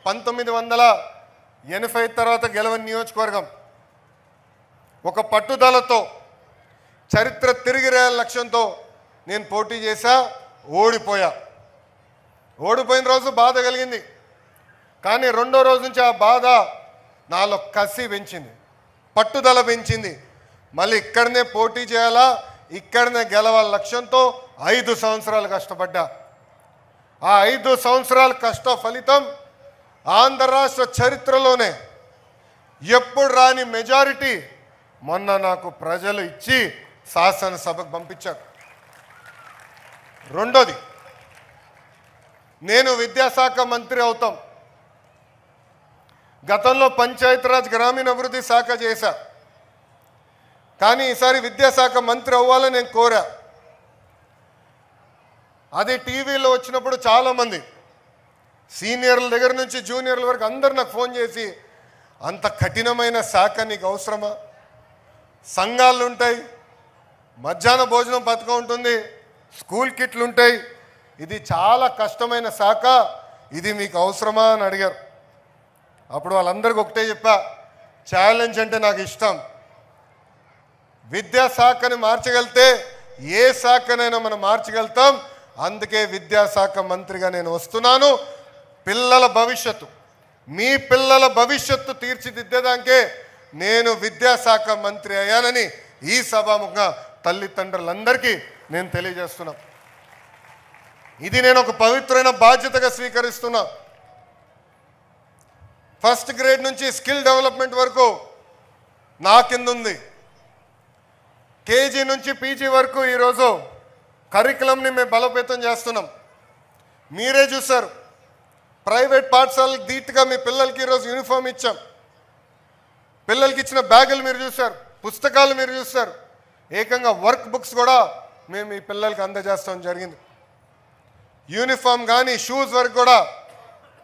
1980 తర్వాత గెలవని నియోజకవర్గం. ఒక పట్టుదలతో చరిత్ర తిరిగి రాయాల లక్ష్యంతో నేను పోటీ చేశా, ఓడిపోయా. ఓడిపోయిన రోజు బాధ కలిగింది, కానీ రెండో రోజు నుంచి ఆ బాధ నాలో కసి పెంచింది, పట్టుదల పెంచింది. మళ్ళీ ఇక్కడనే పోటీ చేయాలా, ఇక్కడనే గెలవాల లక్ష్యంతో 5 సంవత్సరాలు కష్టపడ్డా. ఆ 5 సంవత్సరాల కష్ట ఫలితం ఆంధ్ర రాష్ట్ర చరిత్రలోనే ఎప్పుడు రాని మెజారిటీ మొన్న నాకు ప్రజలు ఇచ్చి శాసనసభకు పంపించారు. రెండోది, నేను విద్యాశాఖ మంత్రి అవుతాం. గతంలో పంచాయతీరాజ్ గ్రామీణాభివృద్ధి శాఖ చేశా, కానీ ఈసారి విద్యాశాఖ మంత్రి అవ్వాలని నేను కోరా. అది టీవీలో వచ్చినప్పుడు చాలామంది సీనియర్ల దగ్గర నుంచి జూనియర్ల వరకు అందరు నాకు ఫోన్ చేసి, అంత కఠినమైన శాఖ నీకు అవసరమా? సంఘాలు ఉంటాయి, మధ్యాహ్న భోజనం పథకం ఉంటుంది, స్కూల్ కిట్లు ఉంటాయి, ఇది చాలా కష్టమైన శాఖ, ఇది మీకు అవసరమా అని అడిగారు. అప్పుడు వాళ్ళందరికీ ఒకటే చెప్పా, ఛాలెంజ్ అంటే నాకు ఇష్టం. విద్యాశాఖని మార్చగలితే ఏ శాఖనైనా మనం మార్చగలుగుతాం. అందుకే విద్యాశాఖ మంత్రిగా నేను వస్తున్నాను. పిల్లల భవిష్యత్తు, మీ పిల్లల భవిష్యత్తు తీర్చిదిద్దేదానికే నేను విద్యాశాఖ మంత్రి అయ్యానని ఈ సభాముఖంగా తల్లిదండ్రులందరికీ నేను తెలియజేస్తున్నా. ఇది నేను ఒక పవిత్రమైన బాధ్యతగా స్వీకరిస్తున్నా. ఫస్ట్ గ్రేడ్ నుంచి స్కిల్ డెవలప్మెంట్ వరకు నా కింద ఉంది. కేజీ నుంచి పీజీ వరకు ఈరోజు కరికులంని మేము బలోపేతం చేస్తున్నాం. మీరే చూశారు, ప్రైవేట్ పాఠశాలకు ధీటుగా మీ పిల్లలకి ఈరోజు యూనిఫామ్ ఇచ్చాం. పిల్లలకి ఇచ్చిన బ్యాగులు మీరు చూశారు, పుస్తకాలు మీరు చూశారు, ఏకంగా వర్క్ బుక్స్ కూడా మేము ఈ పిల్లలకి అందజేస్తాం జరిగింది. యూనిఫామ్ కానీ షూస్ వరకు కూడా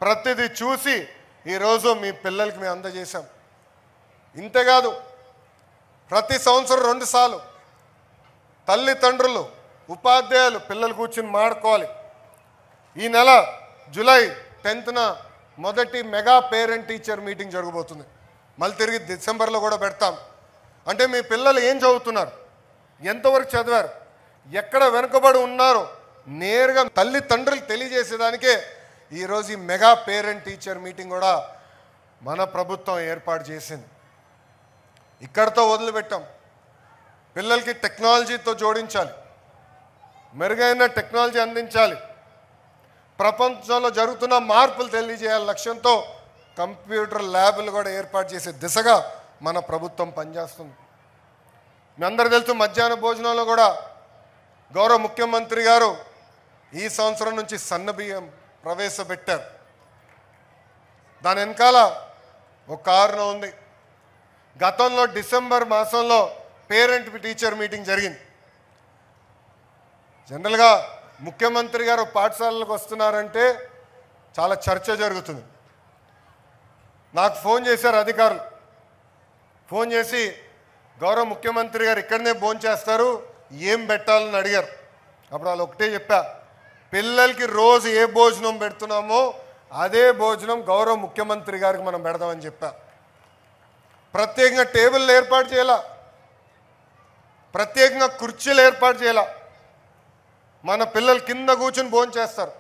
ప్రతిదీ చూసి ఈరోజు మీ పిల్లలకి మేము అందజేశాం. ఇంతేకాదు, ప్రతి సంవత్సరం 2 సార్లు తల్లిదండ్రులు ఉపాధ్యాయులు పిల్లలు కూర్చుని మాడుకోవాలి. ఈ నెల జూలై 10న మొదటి మెగా పేరెంట్ టీచర్ మీటింగ్ జరగబోతుంది. మళ్ళీ తిరిగి డిసెంబర్లో కూడా పెడతాం. అంటే మీ పిల్లలు ఏం చదువుతున్నారు, ఎంతవరకు చదివారు, ఎక్కడ వెనుకబడి ఉన్నారో నేరుగా తల్లిదండ్రులు తెలియజేసేదానికే ఈరోజు ఈ మెగా పేరెంట్ టీచర్ మీటింగ్ కూడా మన ప్రభుత్వం ఏర్పాటు చేసింది. ఇక్కడితో వదిలిపెట్టాం. పిల్లలకి టెక్నాలజీతో జోడించాలి, మెరుగైన టెక్నాలజీ అందించాలి, ప్రపంచంలో జరుగుతున్న మార్పులు తెలియజేయాలి లక్ష్యంతో కంప్యూటర్ ల్యాబ్లు కూడా ఏర్పాటు చేసే దిశగా మన ప్రభుత్వం పనిచేస్తుంది. మీ అందరూ తెలుసు, మధ్యాహ్న భోజనంలో కూడా గౌరవ ముఖ్యమంత్రి గారు ఈ సంవత్సరం నుంచి సన్నబియ్యం ప్రవేశపెట్టారు. దాని వెనకాల ఒక కారణం ఉంది. గతంలో డిసెంబర్ మాసంలో పేరెంట్ టీచర్ మీటింగ్ జరిగింది. జనరల్గా ముఖ్యమంత్రి గారు పాఠశాలలకు వస్తున్నారంటే చాలా చర్చ జరుగుతుంది. నాకు ఫోన్ చేశారు అధికారులు, ఫోన్ చేసి గౌరవ ముఖ్యమంత్రి గారు ఇక్కడనే భోంచేస్తారు, ఏం పెట్టాలని అడిగారు. అప్పుడు వాళ్ళు ఒకటే చెప్పా, పిల్లలకి రోజు ఏ భోజనం పెడుతున్నామో అదే భోజనం గౌరవ ముఖ్యమంత్రి గారికి మనం పెడదామని చెప్పా. ప్రత్యేకంగా టేబుల్ ఏర్పాటు చేయాల, ప్రత్యేకంగా కుర్చీలు ఏర్పాటు చేయాల, మన పిల్లలు కింద కూర్చుని భోంచేస్తారు.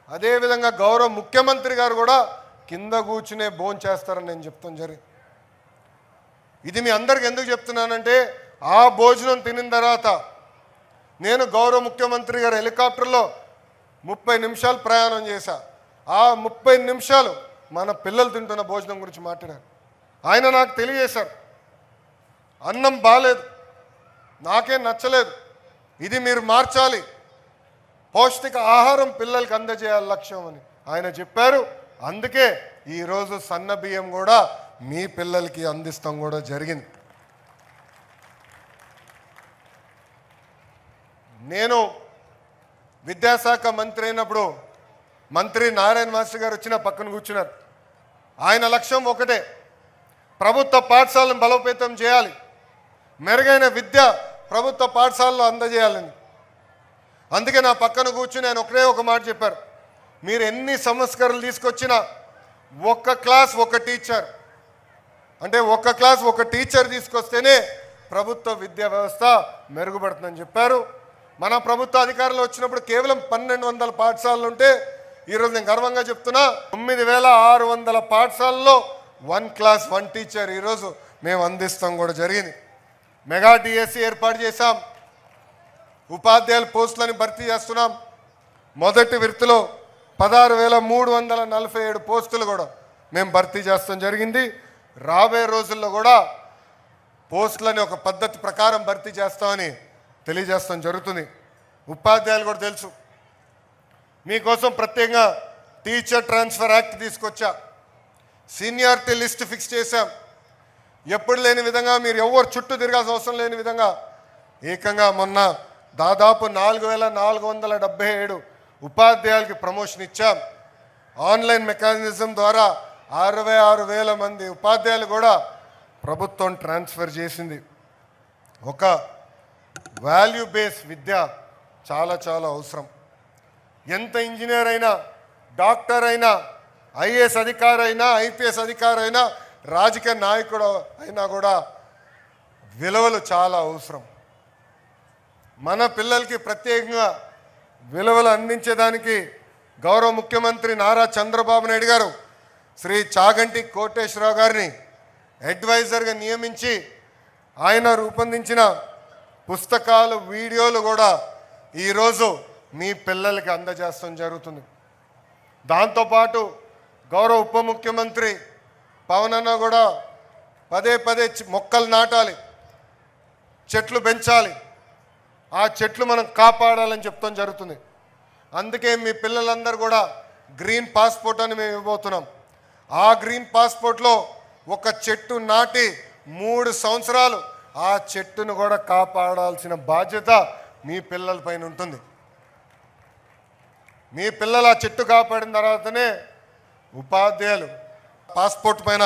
అదేవిధంగా గౌరవ ముఖ్యమంత్రి గారు కూడా కింద కూర్చునే భోంచేస్తారని నేను చెప్తాను జరిగింది. ఇది మీ అందరికి ఎందుకు చెప్తున్నానంటే, ఆ భోజనం తినిన తర్వాత నేను గౌరవ ముఖ్యమంత్రి గారు హెలికాప్టర్లో 30 నిమిషాలు ప్రయాణం చేశా. ఆ 30 నిమిషాలు మన పిల్లలు తింటున్న భోజనం గురించి మాట్లాడారు. ఆయన నాకు తెలియజేశారు, అన్నం బాలేదు, నాకేం నచ్చలేదు, ఇది మీరు మార్చాలి, పౌష్టిక ఆహారం పిల్లలకి అందజేయాలి లక్ష్యం అని ఆయన చెప్పారు. అందుకే ఈరోజు సన్న బియ్యం కూడా మీ పిల్లలకి అందిస్తాం కూడా జరిగింది. నేను విద్యాశాఖ మంత్రి అయినప్పుడు మంత్రి నారాయణ మాస్టర్ గారు వచ్చిన పక్కన కూర్చున్నారు. ఆయన లక్ష్యం ఒకటే, ప్రభుత్వ పాఠశాలను బలోపేతం చేయాలి, మెరుగైన విద్య ప్రభుత్వ పాఠశాలలో అందజేయాలని. అందుకే నా పక్కన కూర్చుని ఆయన ఒకటే ఒక మాట చెప్పారు, మీరు ఎన్ని సంస్కరణలు తీసుకొచ్చినా ఒక్క క్లాస్ ఒక టీచర్, అంటే ఒక్క క్లాస్ ఒక టీచర్ తీసుకొస్తేనే ప్రభుత్వ విద్యా వ్యవస్థ మెరుగుపడుతుందని చెప్పారు. మన ప్రభుత్వ అధికారులు వచ్చినప్పుడు కేవలం 1200 పాఠశాలలు ఉంటే ఈరోజు నేను గర్వంగా చెప్తున్నా 9600 పాఠశాలలో 1 క్లాస్ 1 టీచర్ ఈరోజు మేము అందిస్తాం కూడా జరిగింది. మెగా డిఎస్సి ఏర్పాటు చేశాం. ఉపాధ్యాయుల పోస్టులను భర్తీ చేస్తున్నాం. మొదటి విడతలో 16,347 పోస్టులు కూడా మేము భర్తీ చేస్తాం జరిగింది. రాబోయే రోజుల్లో కూడా పోస్టులని ఒక పద్ధతి ప్రకారం భర్తీ చేస్తామని తెలియజేస్తాం జరుగుతుంది. ఉపాధ్యాయులు కూడా తెలుసు, మీకోసం ప్రత్యేకంగా టీచర్ ట్రాన్స్ఫర్ యాక్ట్ తీసుకొచ్చా. సీనియారిటీ లిస్ట్ ఫిక్స్ చేశాం. ఎప్పుడు లేని విధంగా మీరు ఎవరు చుట్టూ తిరగాల్సిన అవసరం లేని విధంగా ఏకంగా మొన్న దాదాపు 4,477 ఉపాధ్యాయులకి ప్రమోషన్ ఇచ్చాం. ఆన్లైన్ మెకానిజం ద్వారా 66,000 మంది ఉపాధ్యాయులు కూడా ప్రభుత్వం ట్రాన్స్ఫర్ చేసింది. ఒక వాల్యూ బేస్ విద్య చాలా చాలా అవసరం. ఎంత ఇంజనీర్ అయినా, డాక్టర్ అయినా, ఐఏఎస్ అధికారి అయినా, ఐపీఎస్ అధికారి అయినా, రాజకీయ నాయకుడు అయినా కూడా విలువలు చాలా అవసరం. మన పిల్లలకి ప్రత్యేకంగా విలువలు అందించేదానికి గౌరవ ముఖ్యమంత్రి నారా చంద్రబాబు నాయుడు గారు శ్రీ చాగంటి కోటేశ్వరరావు గారిని అడ్వైజర్గా నియమించి ఆయన రూపొందించిన పుస్తకాలు, వీడియోలు కూడా ఈరోజు మీ పిల్లలకి అందజేస్తాం జరుగుతుంది. దాంతోపాటు గౌరవ ఉప ముఖ్యమంత్రి పవన్ అన్న కూడా పదే పదే మొక్కలు నాటాలి, చెట్లు పెంచాలి, ఆ చెట్లు మనం కాపాడాలని చెప్తాం జరుగుతుంది. అందుకే మీ పిల్లలందరూ కూడా గ్రీన్ పాస్పోర్ట్ అని మేము ఇవ్వబోతున్నాం. ఆ గ్రీన్ పాస్పోర్ట్లో ఒక చెట్టు నాటి 3 సంవత్సరాలు ఆ చెట్టును కూడా కాపాడాల్సిన బాధ్యత మీ పిల్లలపైన ఉంటుంది. మీ పిల్లలు ఆ చెట్టు కాపాడిన తర్వాతనే ఉపాధ్యాయులు పాస్పోర్ట్ పైన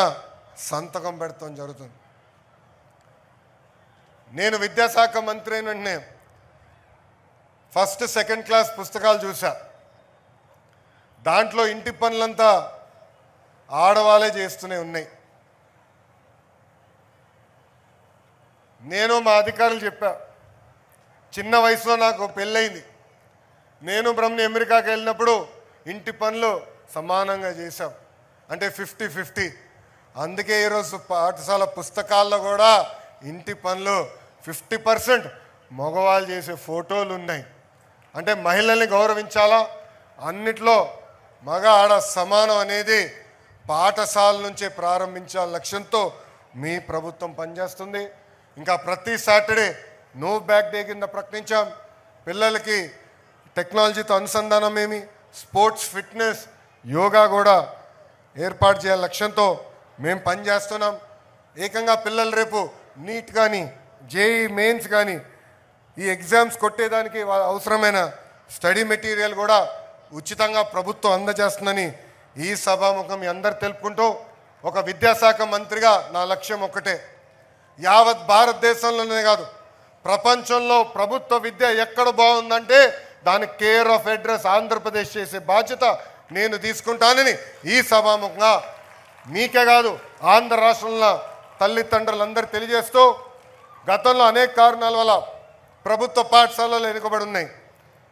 సంతకం పెడతాం జరుగుతుంది. నేను విద్యాశాఖ మంత్రి అయిన వెంటనే ఫస్ట్ సెకండ్ క్లాస్ పుస్తకాలు చూసా. దాంట్లో ఇంటి పనులంతా ఆడవాళ్ళే చేస్తూనే ఉన్నాయి. నేను మా అధికారులు చెప్పా, చిన్న వయసులో నాకు పెళ్ళయింది. నేను బ్రహ్మని అమెరికాకి వెళ్ళినప్పుడు ఇంటి పనులు సమానంగా చేశాం, అంటే 50-50. అందుకే ఈరోజు పాఠశాల పుస్తకాల్లో కూడా ఇంటి పనులు 50% మగవాళ్ళు చేసే ఫోటోలు ఉన్నాయి. అంటే మహిళల్ని గౌరవించాలా, అన్నిట్లో మగ ఆడ సమానం అనేది పాఠశాల నుంచే ప్రారంభించాల లక్ష్యంతో మీ ప్రభుత్వం పనిచేస్తుంది. ఇంకా ప్రతి సాటర్డే నో బ్యాగ్ డే కింద ప్రకటించాం. పిల్లలకి టెక్నాలజీతో అనుసంధానం ఏమి, స్పోర్ట్స్, ఫిట్నెస్, యోగా కూడా ఏర్పాటు చేయాల లక్ష్యంతో మేము పనిచేస్తున్నాం. ఏకంగా పిల్లలు రేపు నీట్ కానీ, జేఈ మెయిన్స్ కానీ ఈ ఎగ్జామ్స్ కొట్టేదానికి అవసరమైన స్టడీ మెటీరియల్ కూడా ఉచితంగా ప్రభుత్వం అందజేస్తుందని ఈ సభాముఖం మీ అందరు తెలుపుకుంటూ, ఒక విద్యాశాఖ మంత్రిగా నా లక్ష్యం ఒక్కటే, యావత్ భారతదేశంలోనే కాదు ప్రపంచంలో ప్రభుత్వ విద్య ఎక్కడ బాగుందంటే దానికి కేర్ ఆఫ్ అడ్రస్ ఆంధ్రప్రదేశ్ చేసే బాధ్యత నేను తీసుకుంటానని ఈ సభాముఖంగా మీకే కాదు ఆంధ్ర రాష్ట్రంలో తల్లిదండ్రులందరూ తెలియజేస్తూ, గతంలో అనేక కారణాల వల్ల ప్రభుత్వ పాఠశాలలు వెనుకబడి ఉన్నాయి.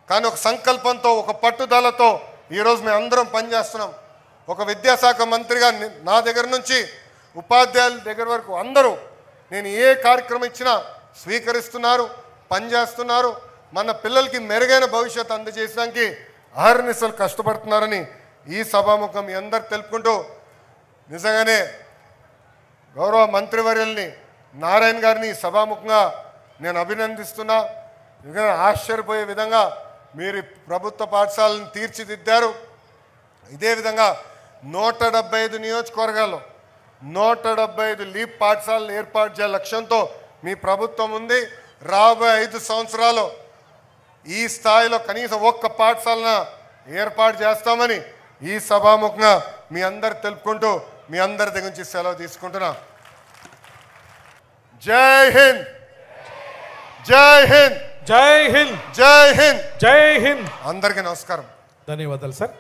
కానీ ఒక సంకల్పంతో, ఒక పట్టుదలతో ఈరోజు మేము అందరం పనిచేస్తున్నాం. ఒక విద్యాశాఖ మంత్రిగా నా దగ్గర నుంచి ఉపాధ్యాయుల దగ్గర వరకు అందరూ నేను ఏ కార్యక్రమం ఇచ్చినా స్వీకరిస్తున్నారు, పనిచేస్తున్నారు. మన పిల్లలకి మెరుగైన భవిష్యత్తు అందజేయడానికి అహర్నిశలు కష్టపడుతున్నారని ఈ సభాముఖం మీ అందరు తెలుపుకుంటూ, నిజంగానే గౌరవ మంత్రివర్యుల్ని నారాయణ గారిని సభాముఖంగా నేను అభినందిస్తున్నా. నిజంగా ఆశ్చర్యపోయే విధంగా మీరు ప్రభుత్వ పాఠశాలను తీర్చిదిద్దారు. ఇదే విధంగా 175 నియోజకవర్గాల్లో 175 లీప్ పాఠశాలలు ఏర్పాటు చేయాల లక్ష్యంతో మీ ప్రభుత్వం ఉంది. రాబోయే 5 సంవత్సరాలు ఈ స్థాయిలో కనీసం ఒక్క పాఠశాలను ఏర్పాటు చేస్తామని ఈ సభాముఖంగా మీ అందరు తెలుపుకుంటూ మీ అందరి దగ్గర నుంచి సెలవు తీసుకుంటున్నా. జై హింద్, జై హింద్, జై హింద్, జై హింద్, జై హింద్. అందరికీ నమస్కారం. ధన్యవాదాలు సార్.